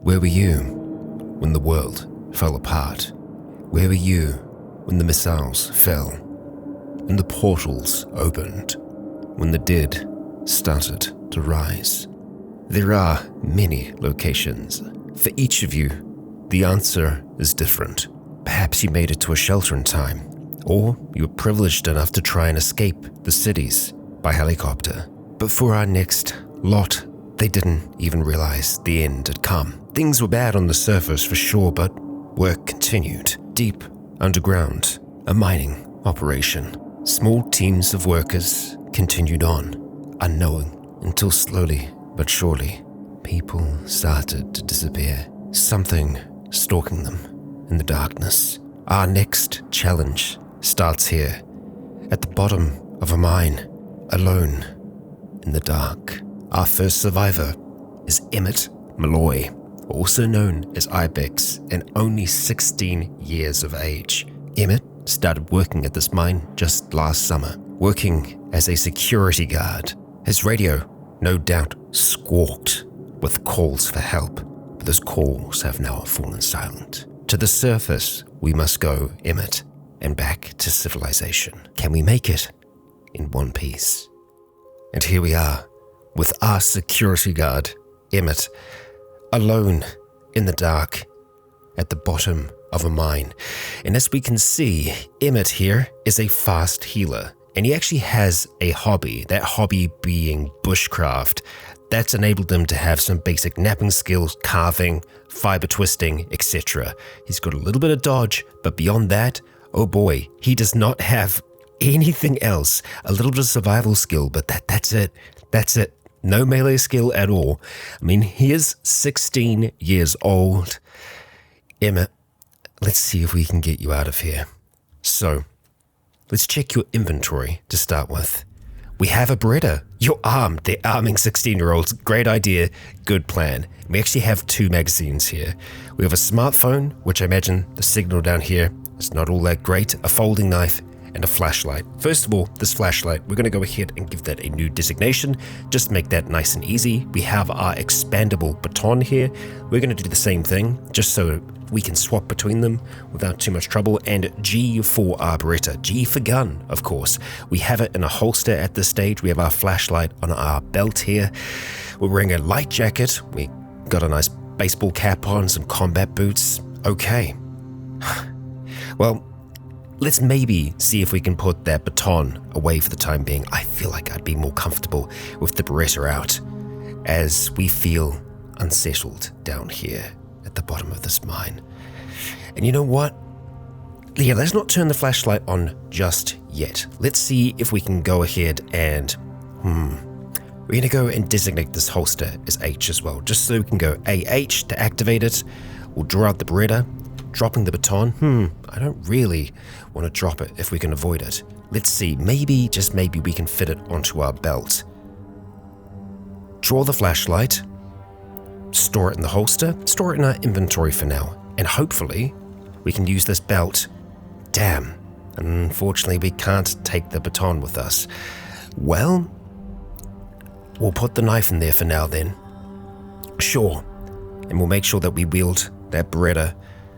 Where were you when the world fell apart? Where were you when the missiles fell? When the portals opened? When the dead started to rise? There are many locations. For each of you, the answer is different. Perhaps you made it to a shelter in time, or you were privileged enough to try and escape the cities by helicopter. But for our next lot, they didn't even realize the end had come. Things were bad on the surface for sure, but work continued. Deep underground, a mining operation. Small teams of workers continued on, unknowing, until slowly but surely, people started to disappear. Something stalking them in the darkness. Our next challenge starts here, at the bottom of a mine, alone in the dark. Our first survivor is Emmett Malloy, also known as Ibex, and only 16 years of age. Emmett started working at this mine just last summer, working as a security guard. His radio, no doubt, squawked with calls for help, but those calls have now fallen silent. To the surface we must go, Emmett, and back to civilization. Can we make it in one piece? And here we are, with our security guard, Emmett, alone in the dark, at the bottom of a mine. And as we can see, Emmett here is a fast healer, and he actually has a hobby, that hobby being bushcraft. That's enabled him to have some basic knapping skills, carving, fiber twisting, etc. He's got a little bit of dodge, but beyond that, oh boy, he does not have anything else. A little bit of survival skill, but that's it. That's it. No melee skill at all. I mean, he is 16 years old. Emmett, let's see if we can get you out of here. So, let's check your inventory to start with. We have a Beretta. You're armed. They're arming 16-year-olds. Great idea. Good plan. We actually have 2 magazines here. We have a smartphone, which I imagine the signal down here is not all that great, a folding knife, and a flashlight. First of all, this flashlight, we're going to go ahead and give that a new designation, just to make that nice and easy. We have our expandable baton here. We're going to do the same thing, just so we can swap between them without too much trouble. And G for our Beretta, G for gun, of course. We have it in a holster at this stage. We have our flashlight on our belt here. We're wearing a light jacket. We got a nice baseball cap on, some combat boots. Okay. Well, let's maybe see if we can put that baton away for the time being. I feel like I'd be more comfortable with the Beretta out, as we feel unsettled down here at the bottom of this mine. And you know what? Yeah, let's not turn the flashlight on just yet. Let's see if we can go ahead and... We're going to go and designate this holster as H as well, just so we can go AH to activate it. We'll draw out the Beretta. Dropping the baton, I don't really want to drop it if we can avoid it. Let's see, maybe, just maybe we can fit it onto our belt. Draw the flashlight, store it in the holster, store it in our inventory for now, and hopefully we can use this belt. Damn, unfortunately we can't take the baton with us. Well, we'll put the knife in there for now then. Sure, and we'll make sure that we wield that Beretta.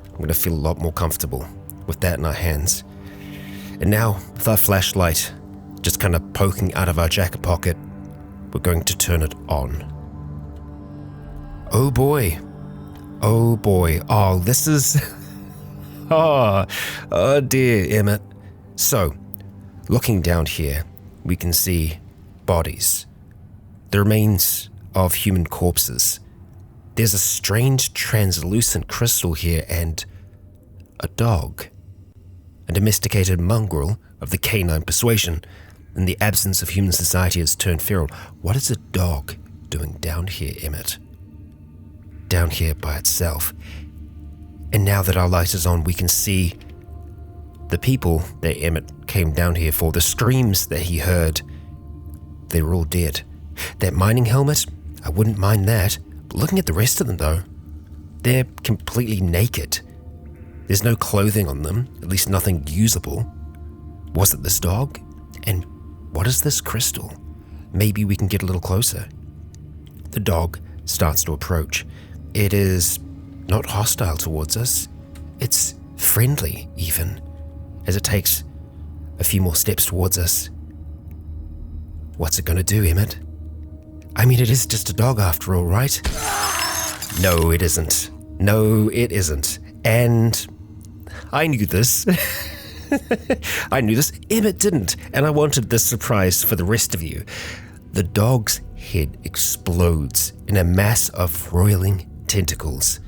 I'm going to feel a lot more comfortable with that in our hands. And now, with our flashlight just kind of poking out of our jacket pocket, we're going to turn it on. Oh boy. Oh boy. Oh, this is... oh dear, Emmett. So, looking down here, we can see bodies. The remains of human corpses. There's a strange translucent crystal here and a dog. A domesticated mongrel of the canine persuasion. In the absence of human society has turned feral. What is a dog doing down here, Emmett? Down here by itself. And now that our light is on, we can see the people that Emmett came down here for, the screams that he heard. They were all dead. That mining helmet, I wouldn't mind that. Looking at the rest of them though, they're completely naked. There's no clothing on them, at least nothing usable. Was it this dog? And what is this crystal? Maybe we can get a little closer. The dog starts to approach. It is not hostile towards us. It's friendly, even, as it takes a few more steps towards us. What's it gonna do, Emmett? I mean, it is just a dog after all, right? No, it isn't. No, it isn't. And I knew this. I knew this. Emmett didn't, and I wanted this surprise for the rest of you. The dog's head explodes in a mass of roiling tentacles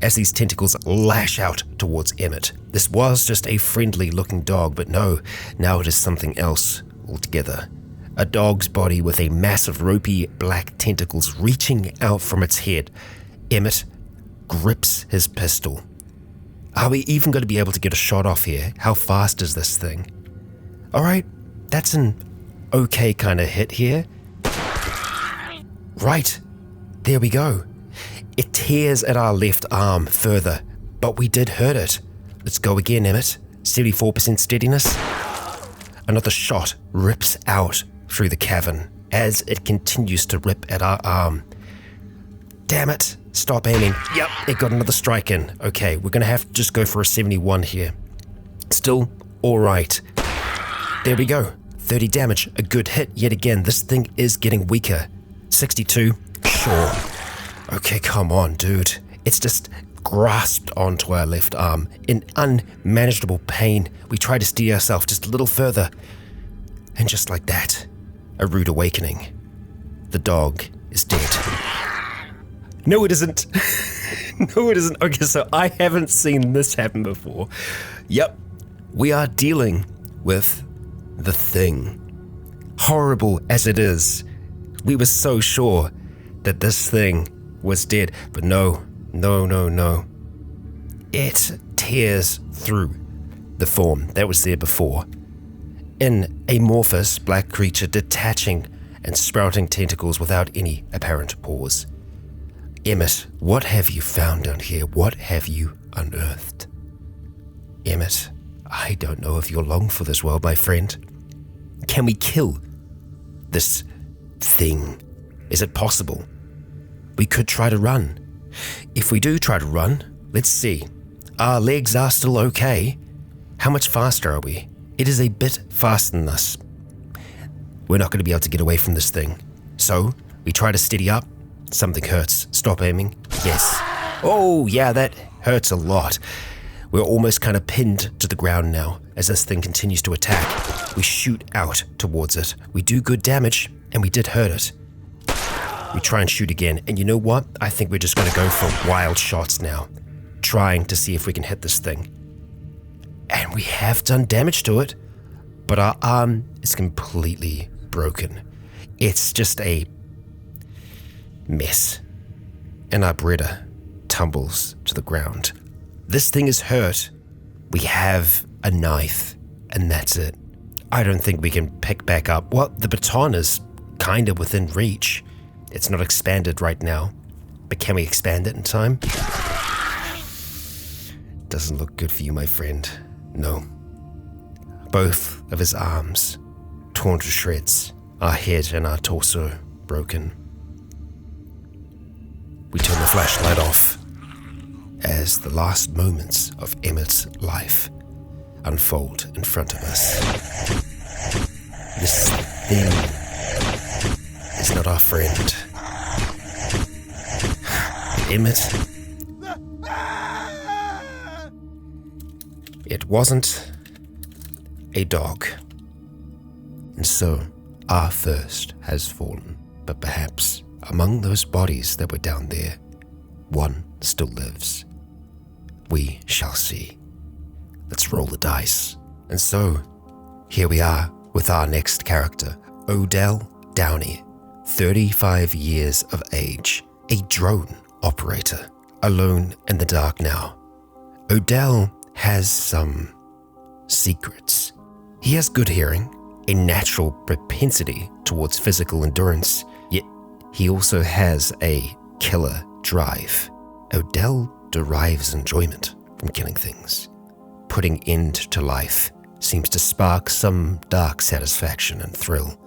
as these tentacles lash out towards Emmett. This was just a friendly-looking dog, but no, now it is something else altogether. A dog's body with a massive ropey black tentacles reaching out from its head. Emmett grips his pistol. Are we even going to be able to get a shot off here? How fast is this thing? Alright, that's an okay kind of hit here. Right, there we go. It tears at our left arm further, but we did hurt it. Let's go again, Emmett. 74% steadiness. Another shot rips out through the cavern as it continues to rip at our arm. Damn it. Stop aiming. Yep, it got another strike in. Okay, we're going to have to just go for a 71 here. Still all right. There we go. 30 damage. A good hit yet again. This thing is getting weaker. 62. Sure. Okay, come on, dude. It's just grasped onto our left arm in unmanageable pain. We try to steer ourselves just a little further. And just like that, a rude awakening. The dog is dead. No, it isn't. No, it isn't. Okay, so I haven't seen this happen before. Yep, we are dealing with the thing. Horrible as it is, we were so sure that this thing was dead, but no. It tears through the form that was there before. An amorphous black creature detaching and sprouting tentacles without any apparent pause. Emmett, what have you found down here? What have you unearthed? Emmett, I don't know if you're long for this world, my friend. Can we kill this thing? Is it possible? We could try to run. If we do try to run, let's see. Our legs are still okay. How much faster are we? It is a bit faster than us. We're not going to be able to get away from this thing. So, we try to steady up. Something hurts. Stop aiming. Yes. Oh, yeah, that hurts a lot. We're almost kind of pinned to the ground now as this thing continues to attack. We shoot out towards it. We do good damage, and we did hurt it. We try and shoot again, and you know what? I think we're just going to go for wild shots now, trying to see if we can hit this thing. And we have done damage to it, but our arm is completely broken. It's just a mess, and our Breda tumbles to the ground. This thing is hurt. We have a knife, and that's it. I don't think we can pick back up. Well, the baton is kind of within reach. It's not expanded right now, but can we expand it in time? Doesn't look good for you, my friend. No. Both of his arms torn to shreds, our head and our torso broken. We turn the flashlight off as the last moments of Emmett's life unfold in front of us. This thing is not our friend. Emmett. It wasn't a dog. And so, our first has fallen. But perhaps, among those bodies that were down there, one still lives. We shall see. Let's roll the dice. And so, here we are with our next character, Odell Downey, 35 years of age, a drone operator, alone in the dark now. Odell has some secrets. He has good hearing, a natural propensity towards physical endurance, yet he also has a killer drive. Odell derives enjoyment from killing things. Putting end to life seems to spark some dark satisfaction and thrill.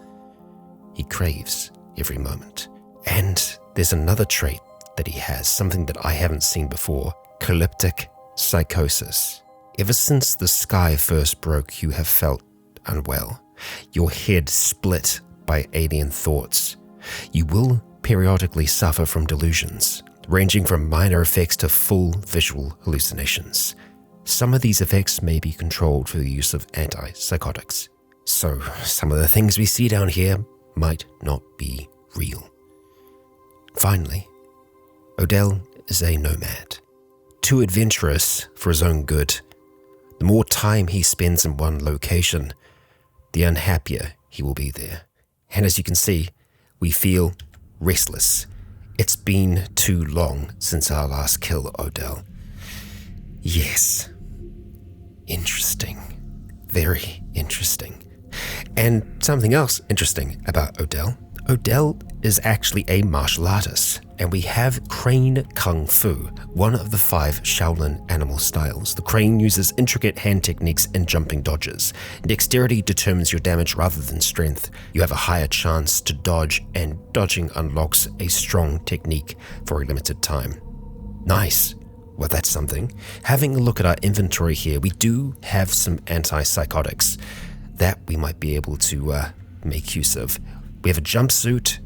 He craves every moment. And there's another trait that he has, something that I haven't seen before. Calyptic psychosis. Ever since the sky first broke, you have felt unwell. Your head split by alien thoughts. You will periodically suffer from delusions, ranging from minor effects to full visual hallucinations. Some of these effects may be controlled through the use of antipsychotics. So, some of the things we see down here might not be real. Finally, Odell is a nomad. Too adventurous for his own good. The more time he spends in one location, the unhappier he will be there. And as you can see, we feel restless. It's been too long since our last kill, Odell. Yes. Interesting. Very interesting. And something else interesting about Odell. Odell is actually a martial artist, and we have Crane Kung Fu, one of the 5 Shaolin animal styles. The Crane uses intricate hand techniques and jumping dodges. Dexterity determines your damage rather than strength. You have a higher chance to dodge, and dodging unlocks a strong technique for a limited time. Nice. Well, that's something. Having a look at our inventory here, we do have some antipsychotics that we might be able to make use of. We have a jumpsuit.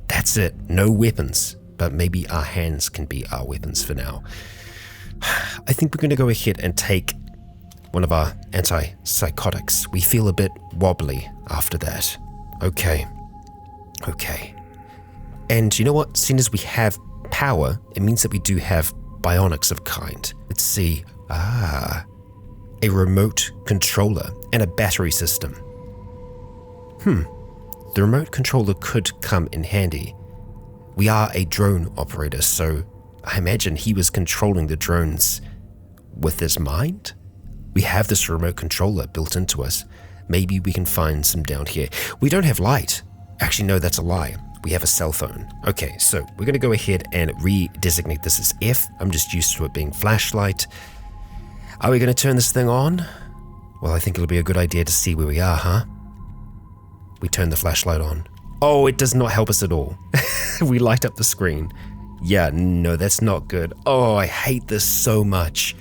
That's it. No weapons, but maybe our hands can be our weapons for now. I think we're going to go ahead and take one of our antipsychotics. We feel a bit wobbly after that. Okay. And you know what? Seeing as we have power, it means that we do have bionics of kind. Let's see. A remote controller and a battery system. The remote controller could come in handy. We are a drone operator, so I imagine he was controlling the drones with his mind? We have this remote controller built into us. Maybe we can find some down here. We don't have light. Actually, no, that's a lie. We have a cell phone. Okay, so we're going to go ahead and redesignate this as F. I'm just used to it being flashlight. Are we going to turn this thing on? Well, I think it'll be a good idea to see where we are, huh? We turn the flashlight on. Oh, it does not help us at all. We light up the screen. Yeah, no, that's not good. Oh, I hate this so much.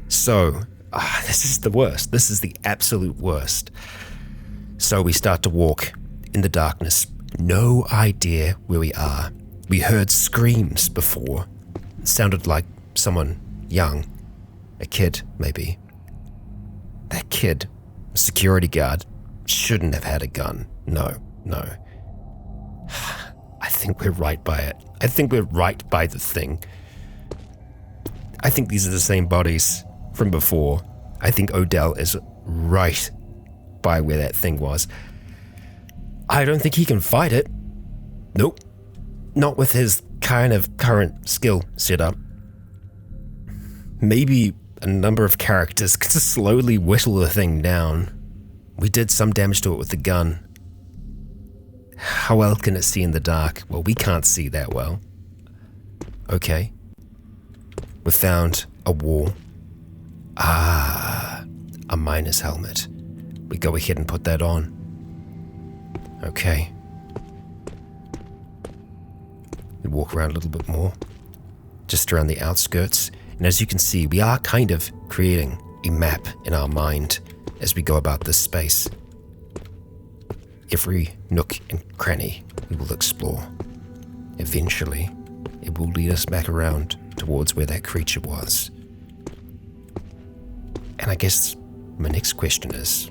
So, this is the worst. This is the absolute worst. So we start to walk in the darkness. No idea where we are. We heard screams before. It sounded like someone young. A kid, maybe. That kid, a security guard, shouldn't have had a gun. No. I think we're right by it. I think we're right by the thing. I think these are the same bodies from before. I think Odell is right by where that thing was. I don't think he can fight it. Nope. Not with his kind of current skill setup. Maybe a number of characters could slowly whittle the thing down. We did some damage to it with the gun. How well can it see in the dark? Well, we can't see that well. Okay. We found a wall. A miner's helmet. We go ahead and put that on. Okay. We walk around a little bit more. Just around the outskirts. And as you can see, we are kind of creating a map in our mind as we go about this space. Every nook and cranny we will explore. Eventually, it will lead us back around towards where that creature was. And I guess my next question is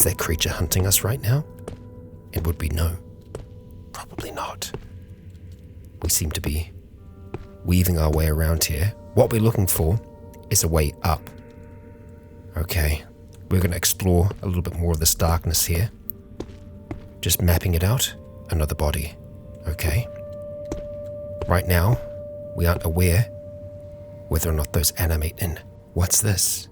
that creature hunting us right now? And would we know? Probably not. We seem to be weaving our way around here. What we're looking for is a way up. Okay, we're going to explore a little bit more of this darkness here. Just mapping it out. Another body. Okay. Right now, we aren't aware whether or not those animate in. What's this?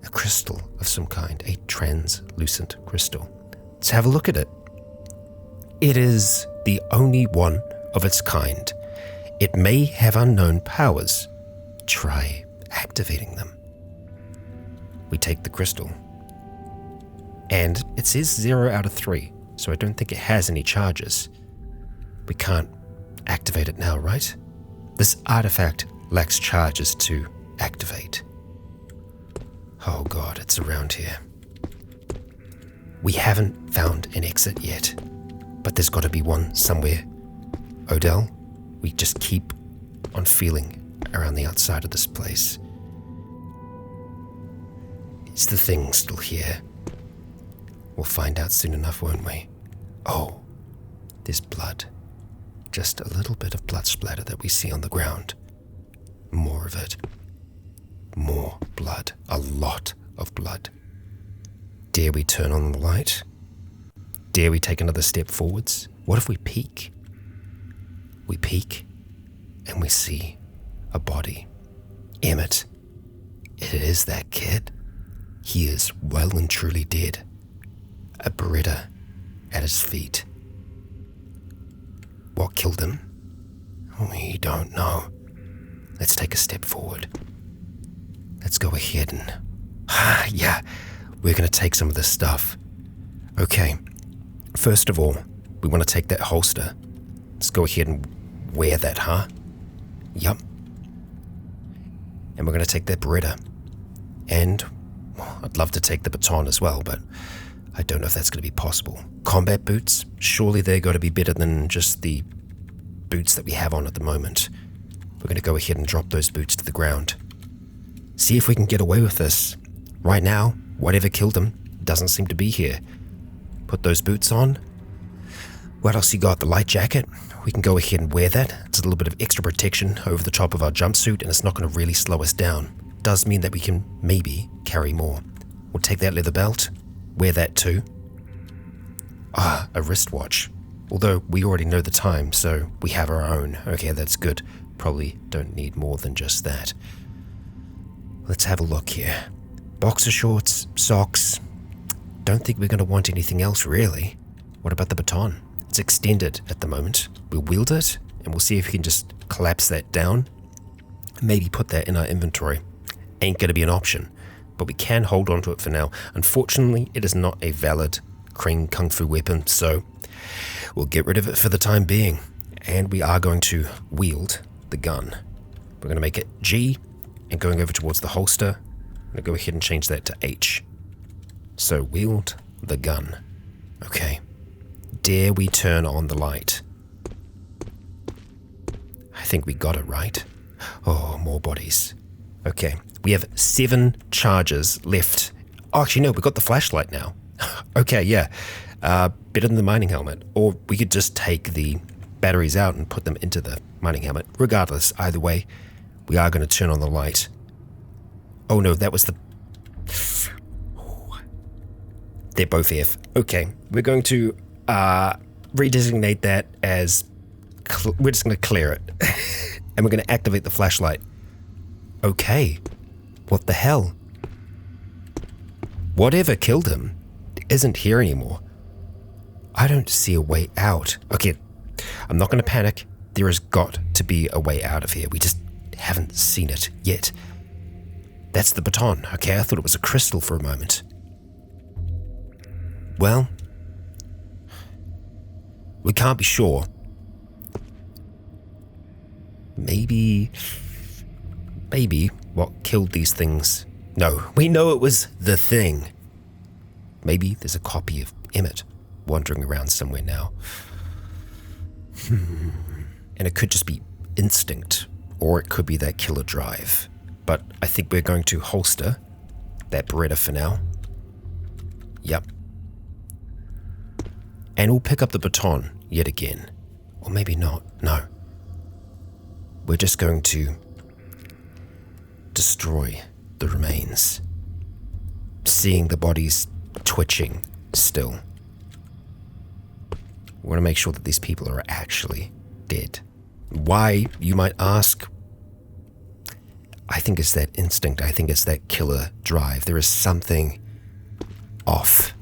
A crystal of some kind. A translucent crystal. Let's have a look at it. It is the only one of its kind. It may have unknown powers. Try activating them. We take the crystal. And it says 0 out of 3. So I don't think it has any charges. We can't activate it now, right? This artifact lacks charges to activate. Oh god, it's around here. We haven't found an exit yet, but there's got to be one somewhere. Odell, we just keep on feeling around the outside of this place. Is the thing still here? We'll find out soon enough, won't we? Oh, there's blood. Just a little bit of blood splatter that we see on the ground. More of it. More blood. A lot of blood. Dare we turn on the light? Dare we take another step forwards? What if we peek? We peek and we see a body. Emmett. It is that kid. He is well and truly dead. A Beretta at his feet. What killed him? We don't know. Let's take a step forward. Let's go ahead and... yeah, we're going to take some of this stuff. Okay, first of all, we want to take that holster. Let's go ahead and wear that, huh? Yup. And we're going to take that Beretta. And well, I'd love to take the baton as well, but I don't know if that's going to be possible. Combat boots? Surely they're going to be better than just the boots that we have on at the moment. We're going to go ahead and drop those boots to the ground. See if we can get away with this. Right now, whatever killed him doesn't seem to be here. Put those boots on. What else you got? The light jacket? We can go ahead and wear that. It's a little bit of extra protection over the top of our jumpsuit, and it's not going to really slow us down. Does mean that we can maybe carry more. We'll take that leather belt. Wear that too. A wristwatch. Although we already know the time, so we have our own. Okay, that's good. Probably don't need more than just that. Let's have a look here. Boxer shorts, socks. Don't think we're going to want anything else, really. What about the baton? It's extended at the moment. We'll wield it, and we'll see if we can just collapse that down. Maybe put that in our inventory. Ain't going to be an option, but we can hold on to it for now. Unfortunately, it is not a valid Krang Kung Fu weapon, so we'll get rid of it for the time being. And we are going to wield the gun. We're going to make it G, and going over towards the holster, I'm going to go ahead and change that to H. So wield the gun. Okay. Dare we turn on the light? I think we got it right. Oh, more bodies. Okay, we have 7 charges left. Oh, actually, no, we got the flashlight now. Okay, yeah. Better than the mining helmet. Or we could just take the batteries out and put them into the mining helmet. Regardless, either way, we are going to turn on the light. Oh no, that was the... They're both F. Okay, we're going to redesignate that as... We're just going to clear it. And we're going to activate the flashlight. Okay. What the hell? Whatever killed him isn't here anymore. I don't see a way out. Okay, I'm not going to panic. There has got to be a way out of here. We just haven't seen it yet. That's the baton. Okay, I thought it was a crystal for a moment. Well, we can't be sure. Maybe what killed these things. No, we know it was the thing. Maybe there's a copy of Emmett wandering around somewhere now. And it could just be instinct, or it could be that killer drive. But I think we're going to holster that Beretta for now. Yep. And we'll pick up the baton yet again. Or maybe not. No. We're just going to destroy the remains. Seeing the bodies twitching still. We want to make sure that these people are actually dead. Why, you might ask? I think it's that instinct. I think it's that killer drive. There is something off.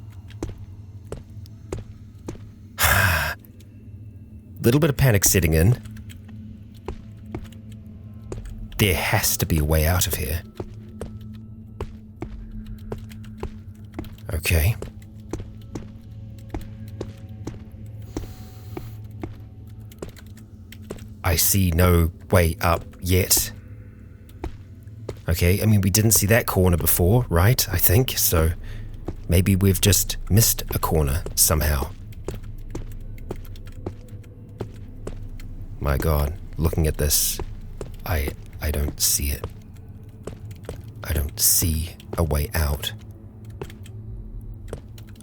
Little bit of panic setting in. There has to be a way out of here. Okay. I see no way up yet. Okay, I mean, we didn't see that corner before, right? I think, so maybe we've just missed a corner somehow. My God, looking at this, I don't see it. I don't see a way out.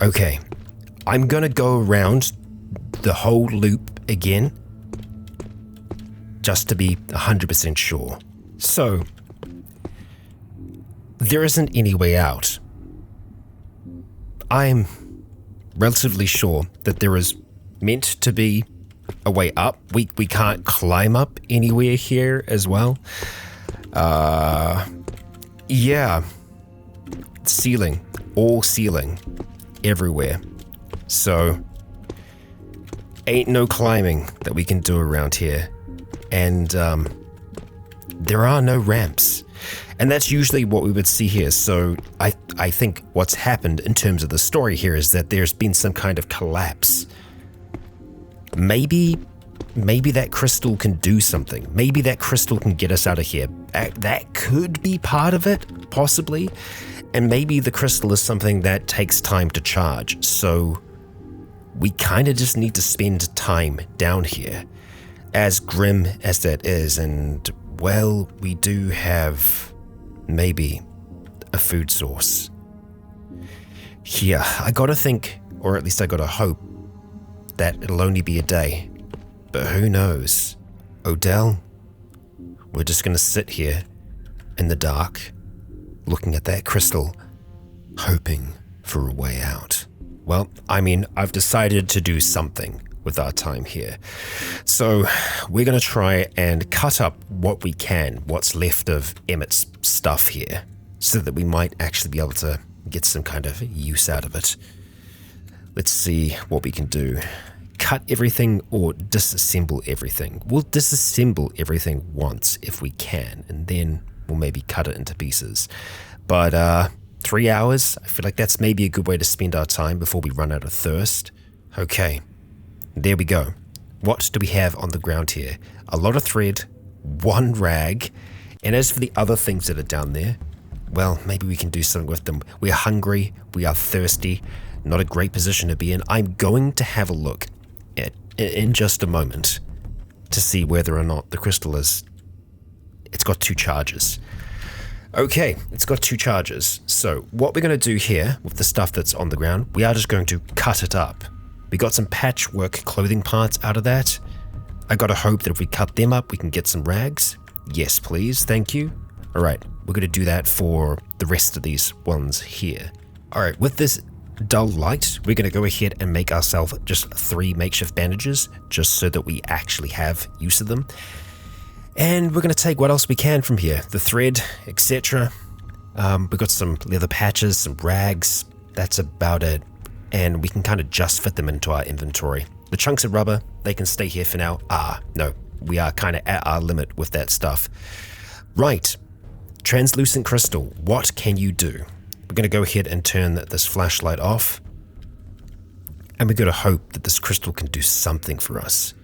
Okay, I'm gonna go around the whole loop again, just to be 100% sure. So, there isn't any way out. I'm relatively sure that there is meant to be a way up. We can't climb up anywhere here as well. Yeah. Ceiling. All ceiling. Everywhere. So, ain't no climbing that we can do around here. And, there are no ramps. And that's usually what we would see here. So I think what's happened in terms of the story here is that there's been some kind of collapse. Maybe that crystal can do something. Maybe that crystal can get us out of here. That could be part of it, possibly. And maybe the crystal is something that takes time to charge. So we kind of just need to spend time down here. As grim as that is, and well, we do have maybe a food source. Yeah, I gotta think, or at least I gotta hope, that it'll only be a day. But who knows? Odell, we're just gonna sit here in the dark, looking at that crystal, hoping for a way out. Well, I mean, I've decided to do something with our time here. So we're going to try and cut up what we can, what's left of Emmett's stuff here, so that we might actually be able to get some kind of use out of it. Let's see what we can do. Cut everything or disassemble everything. We'll disassemble everything once if we can, and then we'll maybe cut it into pieces. But 3 hours, I feel like that's maybe a good way to spend our time before we run out of thirst. Okay. There we go. What do we have on the ground here? A lot of thread, one rag, and as for the other things that are down there, well, maybe we can do something with them. We're hungry, we are thirsty, not a great position to be in. I'm going to have a look at in just a moment to see whether or not the crystal is... It's got 2 charges. Okay, it's got 2 charges. So what we're going to do here with the stuff that's on the ground, we are just going to cut it up. We got some patchwork clothing parts out of that. I gotta hope that if we cut them up, we can get some rags. Yes, please, thank you. All right, we're gonna do that for the rest of these ones here. All right, with this dull light, we're gonna go ahead and make ourselves just 3 makeshift bandages, just so that we actually have use of them. And we're gonna take what else we can from here, the thread, etc. We've got some leather patches, some rags, that's about it. And we can kind of just fit them into our inventory. The chunks of rubber, they can stay here for now. No, we are kind of at our limit with that stuff. Right, translucent crystal, what can you do? We're going to go ahead and turn this flashlight off. And we're going to hope that this crystal can do something for us.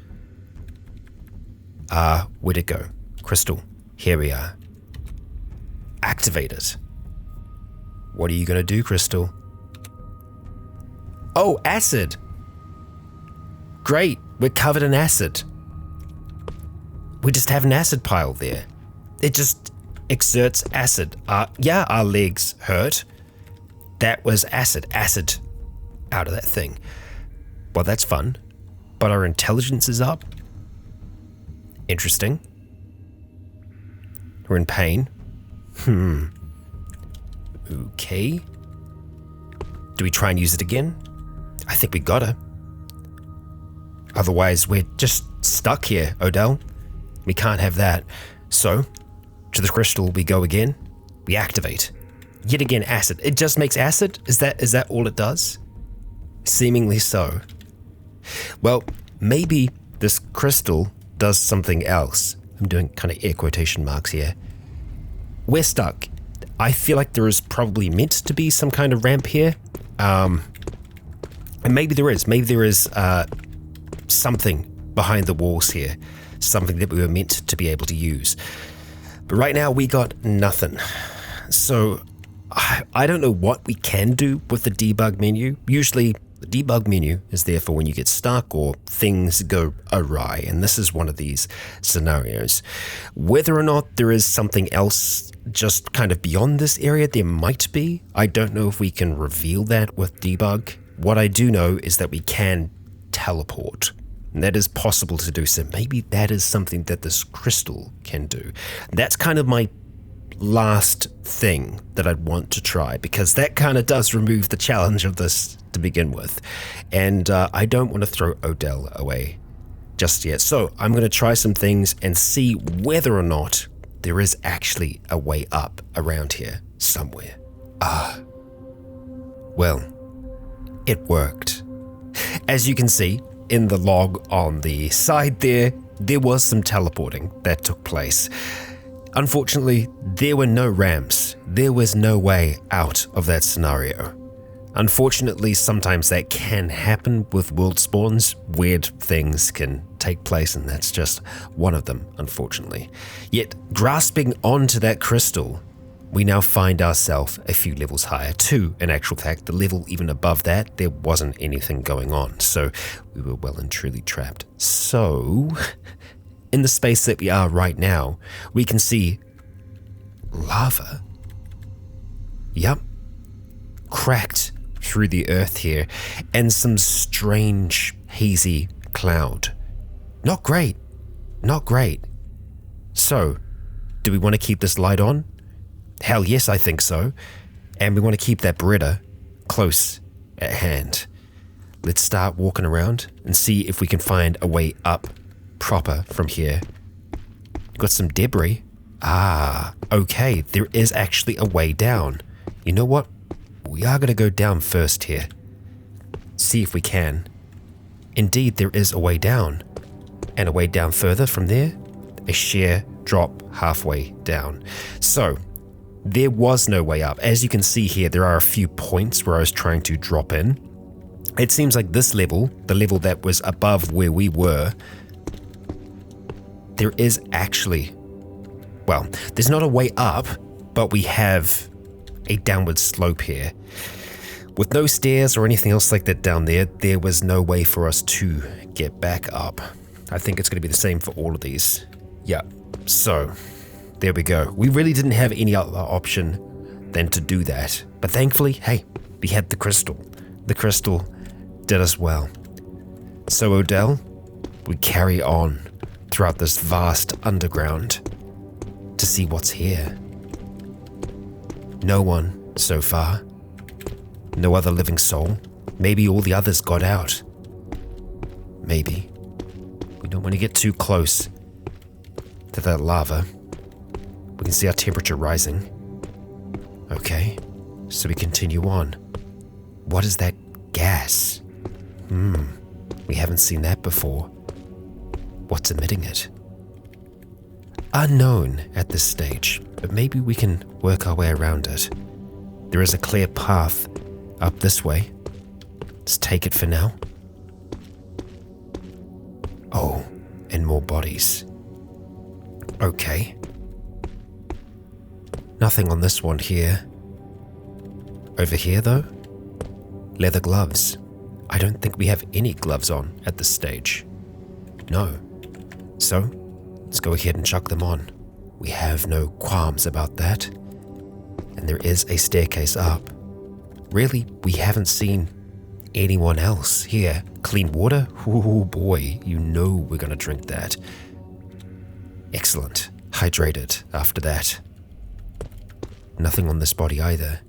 Where'd it go? Crystal, here we are. Activate it. What are you going to do, crystal? Oh, acid! Great, we're covered in acid. We just have an acid pile there. It just exerts acid. Yeah, our legs hurt. That was acid out of that thing. Well, that's fun. But our intelligence is up. Interesting. We're in pain. Okay. Do we try and use it again? I think we gotta. Otherwise, we're just stuck here, Odell. We can't have that. So, to the crystal we go again. We activate. Yet again, acid. It just makes acid? Is that all it does? Seemingly so. Well, maybe this crystal does something else. I'm doing kind of air quotation marks here. We're stuck. I feel like there is probably meant to be some kind of ramp here. And maybe there is. Maybe there is something behind the walls here. something that we were meant to be able to use. But right now we got nothing. So I don't know what we can do with the debug menu. Usually the debug menu is there for when you get stuck or things go awry, and this is one of these scenarios. Whether or not there is something else just kind of beyond this area, there might be. I don't know if we can reveal that with debug. What I do know is that we can teleport, and that is possible to do, so maybe that is something that this crystal can do. That's kind of my last thing that I'd want to try, because that kind of does remove the challenge of this to begin with, and I don't want to throw Odell away just yet. So I'm going to try some things and see whether or not there is actually a way up around here somewhere. Well, it worked. As you can see in the log on the side there was some teleporting that took place. Unfortunately, there were no ramps. There was no way out of that scenario. Unfortunately, sometimes that can happen with world spawns. Weird things can take place, and that's just one of them, unfortunately. Yet, grasping onto that crystal, we now find ourselves a few levels higher too. In actual fact, the level even above that, there wasn't anything going on, so we were well and truly trapped. So, in the space that we are right now, we can see lava. Yep. Cracked through the earth here, and some strange, hazy cloud. Not great. Not great. So, do we want to keep this light on? Hell yes, I think so. And we want to keep that Beretta close at hand. Let's start walking around and see if we can find a way up proper from here. Got some debris. Okay, there is actually a way down. You know what? We are going to go down first here. See if we can. Indeed, there is a way down. And a way down further from there. A sheer drop halfway down. So, there was no way up. As you can see here, there are a few points where I was trying to drop in. It seems like this level, the level that was above where we were, there is actually, well, there's not a way up, but we have a downward slope here. With no stairs or anything else like that down there, there was no way for us to get back up. I think it's going to be the same for all of these. Yeah, so there we go. We really didn't have any other option than to do that. But thankfully, hey, we had the crystal. The crystal did us well. So Odell, we carry on throughout this vast underground to see what's here. No one so far. No other living soul. Maybe all the others got out. Maybe. We don't want to get too close to that lava. We can see our temperature rising. Okay, so we continue on. What is that gas? We haven't seen that before. What's emitting it? Unknown at this stage, but maybe we can work our way around it. There is a clear path up this way. Let's take it for now. Oh, and more bodies. Okay. Nothing on this one here. Over here though? Leather gloves. I don't think we have any gloves on at this stage. No. So, let's go ahead and chuck them on. We have no qualms about that. And there is a staircase up. Really, we haven't seen anyone else here. Clean water? Oh boy, you know we're gonna drink that. Excellent. Hydrated after that. Nothing on this body either.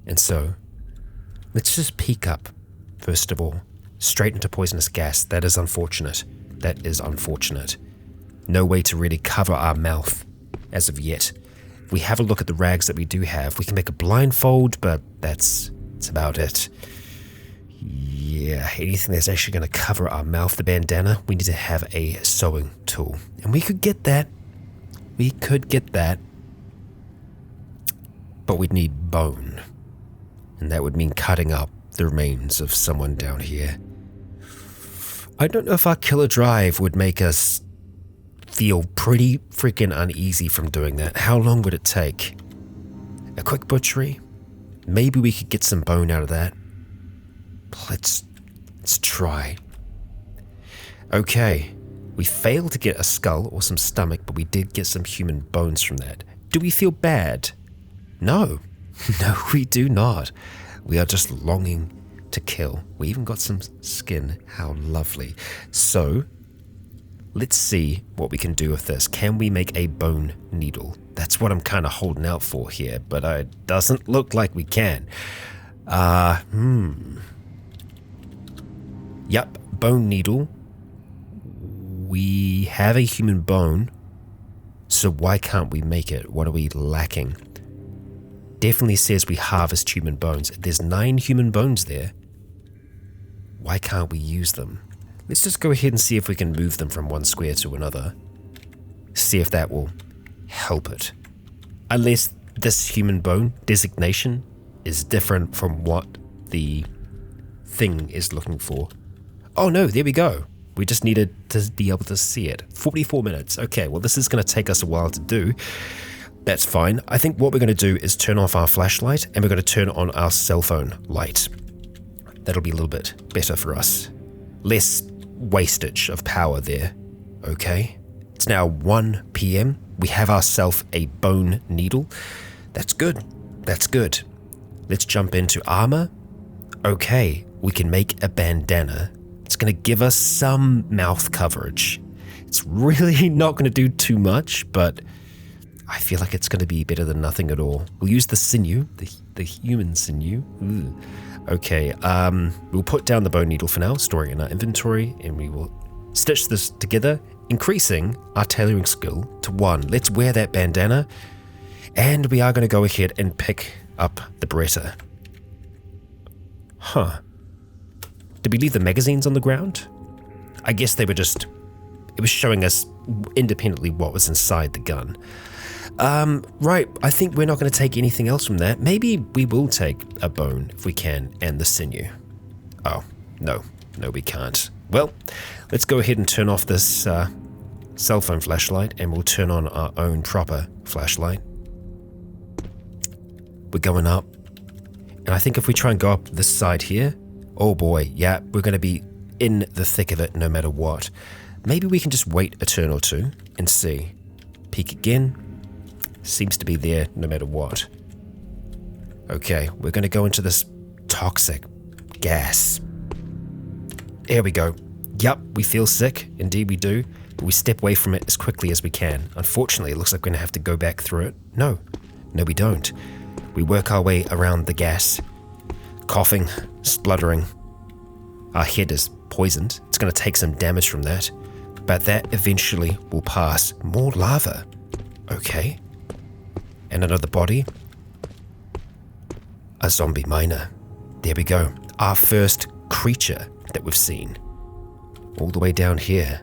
And so, let's just peek up, first of all. Straight into poisonous gas. That is unfortunate. That is unfortunate. No way to really cover our mouth as of yet. If we have a look at the rags that we do have, we can make a blindfold, but that's about it. Yeah, anything that's actually going to cover our mouth, the bandana, we need to have a sewing tool. And we could get that. We could get that. But we'd need bone. And that would mean cutting up the remains of someone down here. I don't know if our killer drive would make us feel pretty freaking uneasy from doing that. How long would it take? A quick butchery? Maybe we could get some bone out of that. Let's try. Okay, we failed to get a skull or some stomach, but we did get some human bones from that. Do we feel bad? No. No, we do not. We are just longing to kill. We even got some skin. How lovely. So, let's see what we can do with this. Can we make a bone needle? That's what I'm kind of holding out for here, but it doesn't look like we can. Yep, bone needle. We have a human bone, so why can't we make it? What are we lacking? Definitely says we harvest human bones. There's 9 human bones there. Why can't we use them? Let's just go ahead and see if we can move them from one square to another. See if that will help it. Unless this human bone designation is different from what the thing is looking for. Oh no, there we go. We just needed to be able to see it. 44 minutes. Okay, well this is going to take us a while to do. That's fine. I think what we're going to do is turn off our flashlight and we're going to turn on our cell phone light. That'll be a little bit better for us. Less wastage of power there. Okay. It's now 1 p.m. We have ourselves a bone needle. That's good. That's good. Let's jump into armor. Okay, we can make a bandana. It's going to give us some mouth coverage. It's really not going to do too much, but I feel like it's going to be better than nothing at all. We'll use the sinew, the human sinew. Ooh. Okay, we'll put down the bone needle for now, store it in our inventory, and we will stitch this together, increasing our tailoring skill to 1. Let's wear that bandana, and we are going to go ahead and pick up the Beretta. Huh. Did we leave the magazines on the ground? I guess they were just... It was showing us independently what was inside the gun. Right, I think we're not going to take anything else from that. Maybe we will take a bone if we can, and the sinew. Oh, no, we can't. Well, let's go ahead and turn off this cell phone flashlight, and we'll turn on our own proper flashlight. We're going up, and I think if we try and go up this side here, oh boy, yeah, we're going to be in the thick of it no matter what. Maybe we can just wait a turn or two and see. Peek again. Seems to be there no matter what. Okay, we're going to go into this toxic gas. There we go. Yup, we feel sick. Indeed we do. But we step away from it as quickly as we can. Unfortunately, it looks like we're going to have to go back through it. No, we don't. We work our way around the gas. Coughing, spluttering. Our head is poisoned. It's going to take some damage from that. But that eventually will pass. More lava. Okay. And another body. A zombie miner. There we go. Our first creature that we've seen. All the way down here.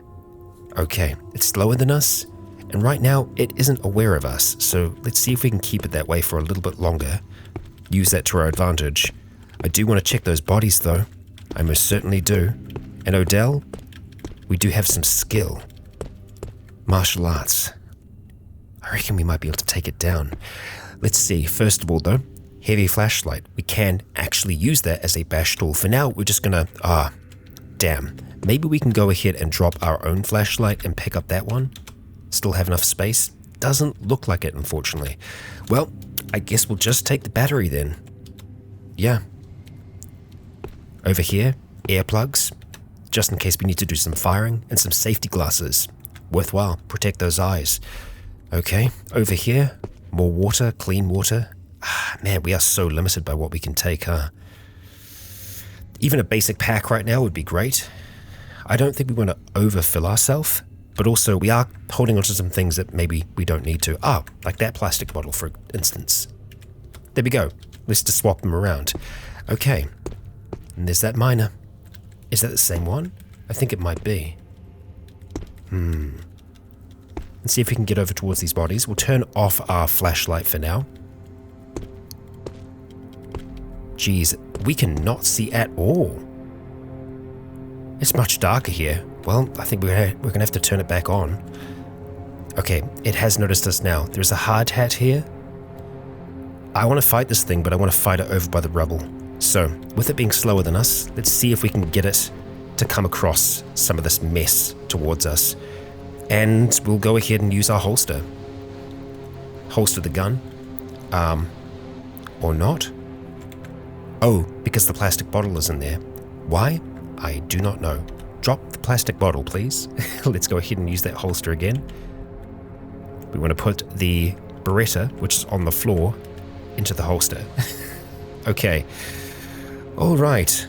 Okay, it's slower than us, and right now it isn't aware of us, so let's see if we can keep it that way for a little bit longer. Use that to our advantage. I do want to check those bodies though. I most certainly do. And Odell, we do have some skill. Martial arts. I reckon we might be able to take it down. Let's see. First of all though, heavy flashlight. We can actually use that as a bash tool. For now, we're just gonna... damn. Maybe we can go ahead and drop our own flashlight and pick up that one. Still have enough space? Doesn't look like it, unfortunately. Well, I guess we'll just take the battery then. Yeah. Over here, earplugs. Just in case we need to do some firing, and some safety glasses. Worthwhile. Protect those eyes. Okay, over here, more water, clean water. Man, we are so limited by what we can take, huh? Even a basic pack right now would be great. I don't think we want to overfill ourselves, but also we are holding onto some things that maybe we don't need to. Like that plastic bottle, for instance. There we go. Let's just swap them around. Okay, and there's that miner. Is that the same one? I think it might be. Let's see if we can get over towards these bodies. We'll turn off our flashlight for now. Jeez, we cannot see at all. It's much darker here. Well, I think we're gonna have to turn it back on. Okay, it has noticed us now. There's a hard hat here. I want to fight this thing, but I want to fight it over by the rubble. So, with it being slower than us, let's see if we can get it to come across some of this mess towards us. And we'll go ahead and use our holster. Holster the gun. Or not. Oh, because the plastic bottle is in there. Why? I do not know. Drop the plastic bottle, please. Let's go ahead and use that holster again. We want to put the Beretta, which is on the floor, into the holster. Okay. All right.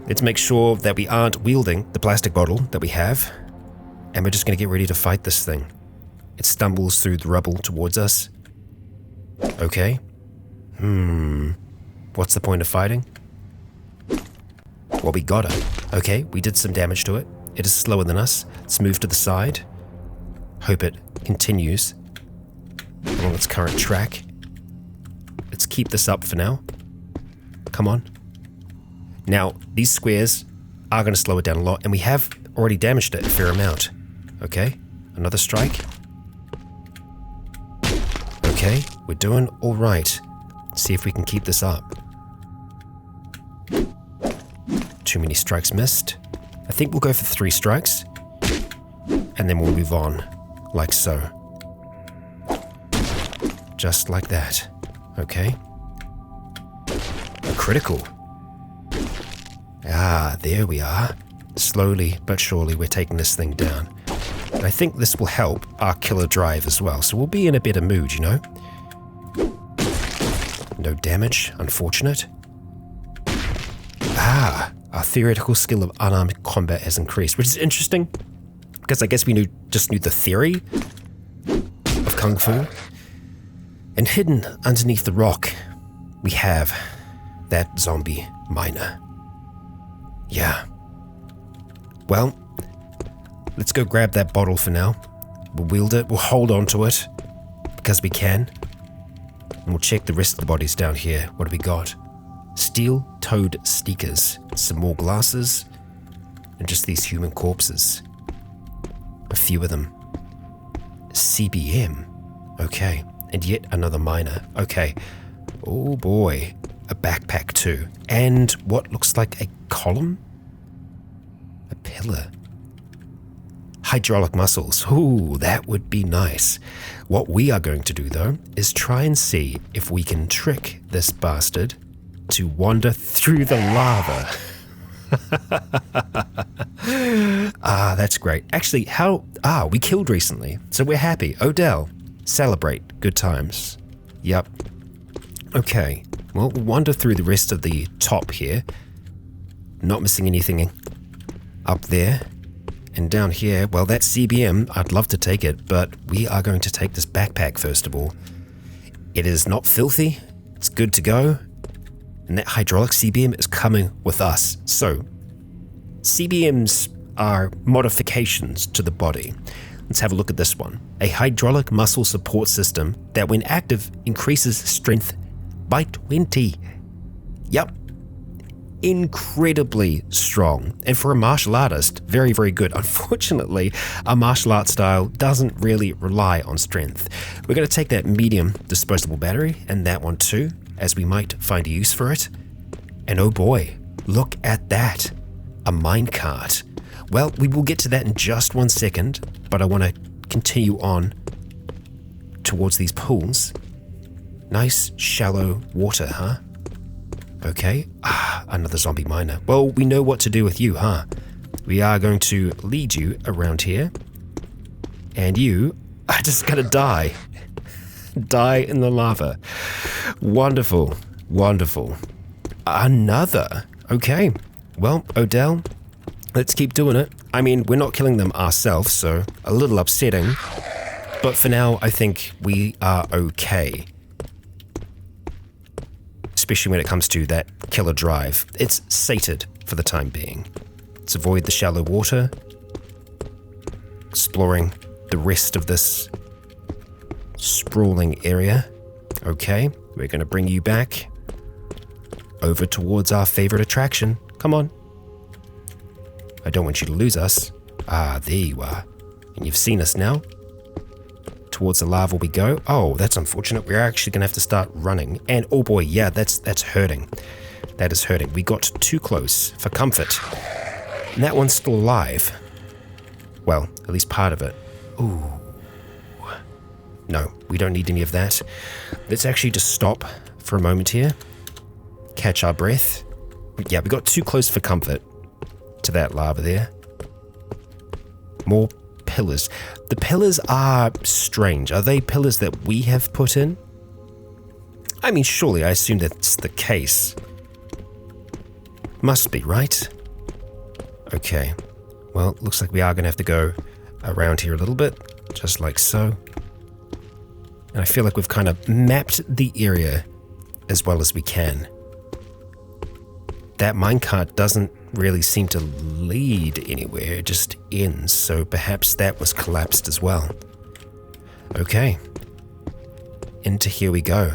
Let's make sure that we aren't wielding the plastic bottle that we have. And we're just going to get ready to fight this thing. It stumbles through the rubble towards us. Okay. What's the point of fighting? Well, we got it. Okay, we did some damage to it. It is slower than us. Let's move to the side. Hope it continues along its current track. Let's keep this up for now. Come on. Now, these squares are going to slow it down a lot, and we have already damaged it a fair amount. Okay, another strike. Okay, we're doing all right. See if we can keep this up. Too many strikes missed. I think we'll go for 3 strikes, and then we'll move on, like so. Just like that. Okay. A critical. Ah, there we are. Slowly but surely we're taking this thing down. And I think this will help our killer drive as well, so we'll be in a better mood, you know? No damage, unfortunate. Ah, our theoretical skill of unarmed combat has increased, which is interesting, because I guess we just knew the theory of Kung Fu. And hidden underneath the rock, we have that zombie miner. Yeah. Well, let's go grab that bottle for now. We'll wield it, we'll hold on to it, because we can. And we'll check the rest of the bodies down here. What do we got? Steel-toed sneakers, some more glasses, and just these human corpses. A few of them. CBM. Okay. And yet another miner. Okay. Oh boy. A backpack too. And what looks like a column? A pillar. Hydraulic muscles. Ooh, that would be nice. What we are going to do though is try and see if we can trick this bastard to wander through the lava. Ah, that's great. Actually, we killed recently, so we're happy. Odell, celebrate. Good times. Yep. Okay, well, we'll wander through the rest of the top here. Not missing anything up there. And down here, well, that CBM, I'd love to take it, but we are going to take this backpack first of all. It is not filthy. It's good to go. And that hydraulic CBM is coming with us. So, CBMs are modifications to the body. Let's have a look at this one. A hydraulic muscle support system that when active increases strength by 20. Yep. Incredibly strong. And for a martial artist, very, very good. Unfortunately, our martial art style doesn't really rely on strength. We're going to take that medium disposable battery and that one too, as we might find a use for it. And oh boy, look at that. A minecart. Well, we will get to that in just 1 second, but I want to continue on towards these pools. Nice shallow water, huh? Okay. Another zombie miner. Well, we know what to do with you, huh? We are going to lead you around here. And you are just gonna die. Die in the lava. Wonderful. Wonderful. Another. Okay. Well, Odell, let's keep doing it. I mean, we're not killing them ourselves, so a little upsetting. But for now, I think we are okay. Especially when it comes to that killer drive. It's sated for the time being. Let's avoid the shallow water. Exploring the rest of this sprawling area. Okay, we're going to bring you back over towards our favorite attraction. Come on. I don't want you to lose us. Ah, there you are. And you've seen us now. towards the lava we go. Oh, that's unfortunate. We're actually going to have to start running. And oh boy, yeah, that's hurting. That is hurting. We got too close for comfort. And that one's still alive. Well, at least part of it. Ooh. No, we don't need any of that. Let's actually just stop for a moment here. Catch our breath. Yeah, we got too close for comfort to that lava there. More pillars. The pillars are strange. Are they pillars that we have put in? I mean, surely I assume that's the case. Must be, right? Okay. Well, looks like we are going to have to go around here a little bit, just like so. And I feel like we've kind of mapped the area as well as we can. That minecart doesn't really seem to lead anywhere, it just ends, so perhaps that was collapsed as well. Okay. Into here we go.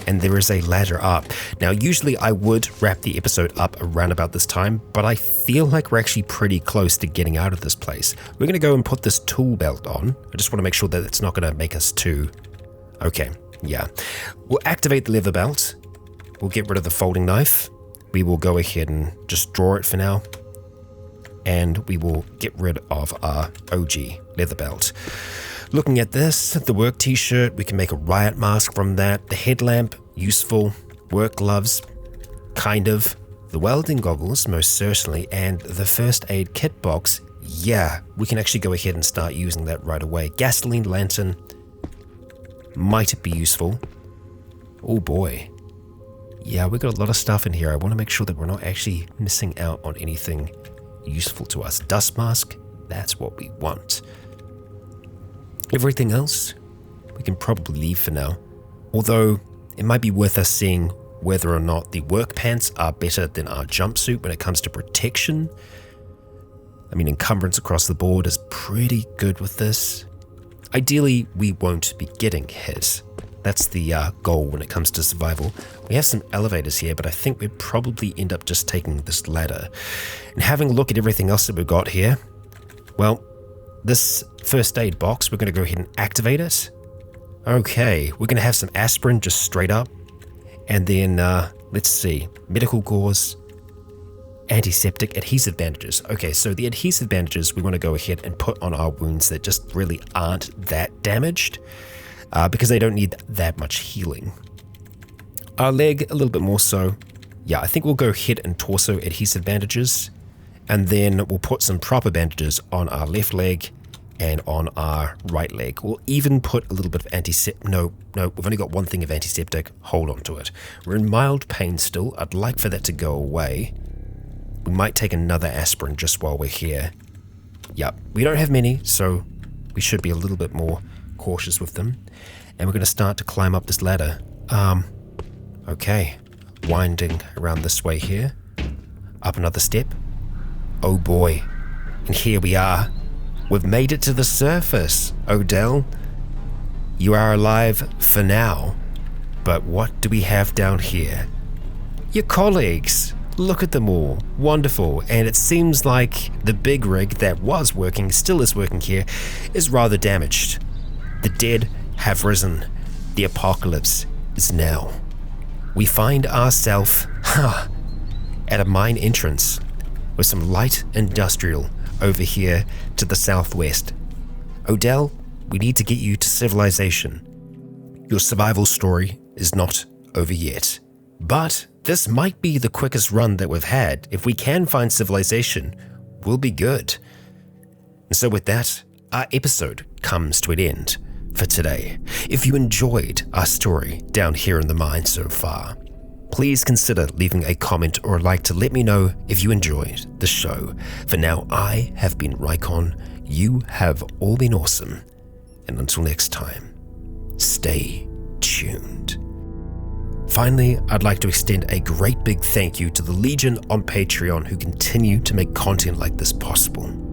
And there is a ladder up. Now, usually I would wrap the episode up around about this time, but I feel like we're actually pretty close to getting out of this place. We're going to go and put this tool belt on. I just want to make sure that it's not going to make us too... Okay, yeah. We'll activate the leather belt. We'll get rid of the folding knife. We will go ahead and just draw it for now. And we will get rid of our OG leather belt. Looking at this, the work t-shirt, we can make a riot mask from that. The headlamp, useful. Work gloves, kind of. The welding goggles, most certainly. And the first aid kit box, yeah, we can actually go ahead and start using that right away. Gasoline lantern, might be useful. Oh boy. Yeah, we've got a lot of stuff in here. I want to make sure that we're not actually missing out on anything useful to us. Dust mask, that's what we want. Everything else, we can probably leave for now. Although, it might be worth us seeing whether or not the work pants are better than our jumpsuit when it comes to protection. I mean, encumbrance across the board is pretty good with this. Ideally, we won't be getting hit. That's the goal when it comes to survival. We have some elevators here, but I think we'd probably end up just taking this ladder. And having a look at everything else that we've got here, well, this first aid box, we're going to go ahead and activate it. Okay, we're going to have some aspirin just straight up. And then, let's see, medical gauze, antiseptic, adhesive bandages. Okay, so the adhesive bandages we want to go ahead and put on our wounds that just really aren't that damaged. Because they don't need that much healing. Our leg, a little bit more so. Yeah, I think we'll go head and torso adhesive bandages, and then we'll put some proper bandages on our left leg and on our right leg. We'll even put a little bit of antiseptic. No, we've only got one thing of antiseptic. Hold on to it. We're in mild pain still. I'd like for that to go away. We might take another aspirin just while we're here. Yep, we don't have many, so we should be a little bit more cautious with them. And we're going to start to climb up this ladder. Okay. Winding around this way here. Up another step. Oh boy. And here we are. We've made it to the surface, Odell. You are alive for now. But what do we have down here? Your colleagues. Look at them all. Wonderful. And it seems like the big rig that was working, still is working here, is rather damaged. The dead have risen. The apocalypse is now. We find ourselves at a mine entrance with some light industrial over here to the southwest. Odell, we need to get you to civilization. Your survival story is not over yet. But this might be the quickest run that we've had. If we can find civilization, we'll be good. And so with that, our episode comes to an end for today. If you enjoyed our story down here in the mine so far, please consider leaving a comment or a like to let me know if you enjoyed the show. For now, I have been Rycon. You have all been awesome. And until next time, stay tuned. Finally, I'd like to extend a great big thank you to the Legion on Patreon who continue to make content like this possible.